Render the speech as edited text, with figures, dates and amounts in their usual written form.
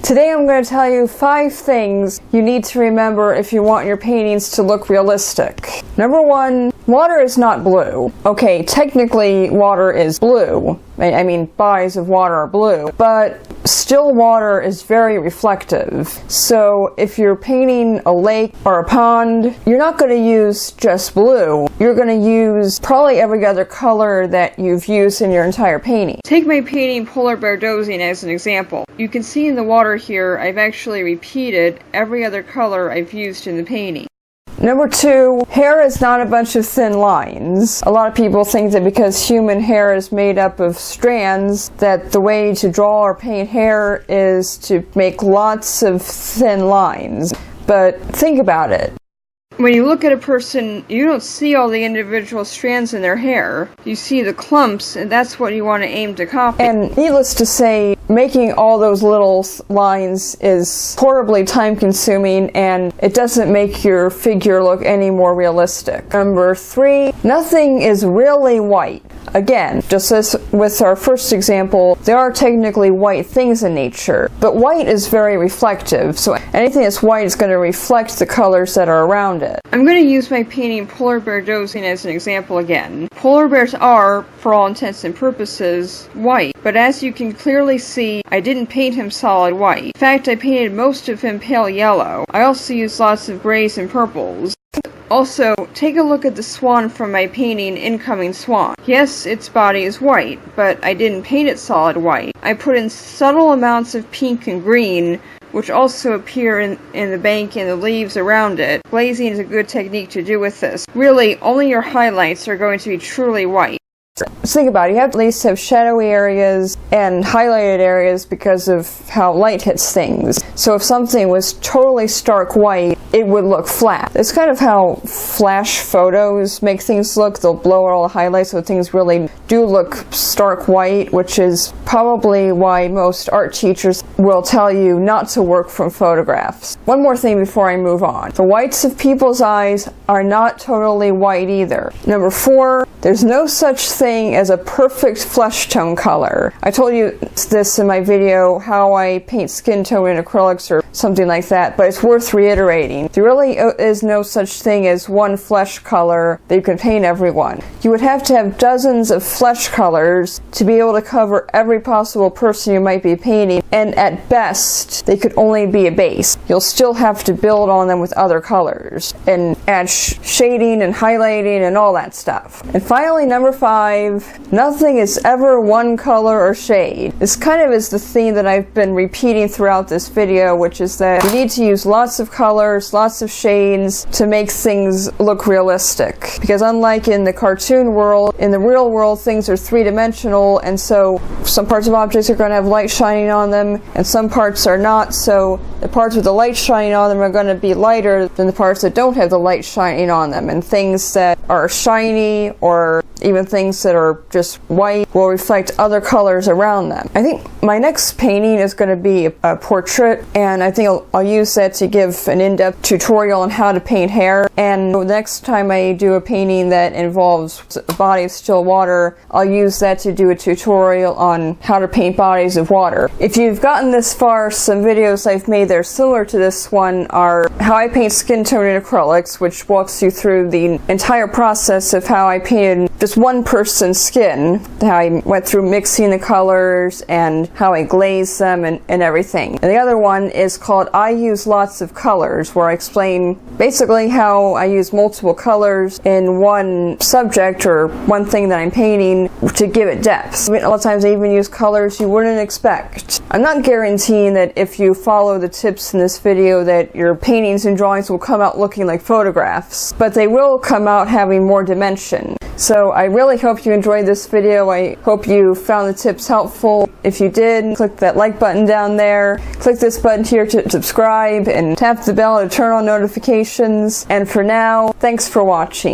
Today I'm going to tell you 5 things you need to remember if you want your paintings to look realistic. Number 1, water is not blue. Okay, technically water is blue. I mean, bodies of water are blue, but still water is very reflective. So if you're painting a lake or a pond, you're not going to use just blue. You're going to use probably every other color that you've used in your entire painting. Take my painting Polar Bear Dozing as an example. You can see in the water here, I've actually repeated every other color I've used in the painting. Number 2, hair is not a bunch of thin lines. A lot of people think that because human hair is made up of strands, that the way to draw or paint hair is to make lots of thin lines. But think about it. When you look at a person, you don't see all the individual strands in their hair. You see the clumps, and that's what you want to aim to copy. And needless to say, making all those little lines is horribly time-consuming, and it doesn't make your figure look any more realistic. Number 3, nothing is really white. Again, just as with our first example, there are technically white things in nature, but white is very reflective, so anything that's white is going to reflect the colors that are around it. I'm going to use my painting Polar Bear Dozing as an example again. Polar bears are, for all intents and purposes, white, but as you can clearly see, I didn't paint him solid white. In fact, I painted most of him pale yellow. I also used lots of grays and purples. Also, take a look at the swan from my painting Incoming Swan. Yes, its body is white, but I didn't paint it solid white. I put in subtle amounts of pink and green, which also appear in the bank and the leaves around it. Glazing is a good technique to do with this. Really, only your highlights are going to be truly white. Just think about it, you have to at least have shadowy areas and highlighted areas because of how light hits things. So if something was totally stark white, it would look flat. It's kind of how flash photos make things look. They'll blow out all the highlights so things really do look stark white, which is probably why most art teachers will tell you not to work from photographs. One more thing before I move on. The whites of people's eyes are not totally white either. Number 4, there's no such thing as a perfect flesh tone color. I told you this in my video, how I paint skin tone in acrylics or something like that, but it's worth reiterating. There really is no such thing as one flesh color that you can paint everyone. You would have to have dozens of flesh colors to be able to cover every possible person you might be painting, and at best, they could only be a base. You'll still have to build on them with other colors, and add shading and highlighting and all that stuff. And finally, number 5, nothing is ever one color or shade. This kind of is the theme that I've been repeating throughout this video, which is that you need to use lots of colors, lots of shades to make things look realistic. Because unlike in the cartoon world, in the real world things are three-dimensional, and so some parts of objects are going to have light shining on them, and some parts are not, so the parts with the light shining on them are going to be lighter than the parts that don't have the light shining on them, and things that are shiny or even things that are just white will reflect other colors around them. I think my next painting is going to be a portrait, and I think I'll use that to give an in-depth tutorial on how to paint hair. And the next time I do a painting that involves a body of still water, I'll use that to do a tutorial on how to paint bodies of water. If you've gotten this far, some videos I've made that are similar to this one are how I paint skin tone in acrylics, which walks you through the entire process of how I painted just one person's skin, how I went through mixing the colors and how I glazed them and everything. And the other one is called I Use Lots of Colors, where I explain basically how I use multiple colors in one subject or one thing that I'm painting to give it depth. I mean, a lot of times I even use colors you wouldn't expect. I'm not guaranteeing that if you follow the tips in this video that your paintings and drawings will come out looking like photographs, but they will come out having more dimension. So I really hope you enjoyed this video. I hope you found the tips helpful. If you did, click that like button down there. Click this button here to subscribe and tap the bell to turn on notifications. And for now, thanks for watching.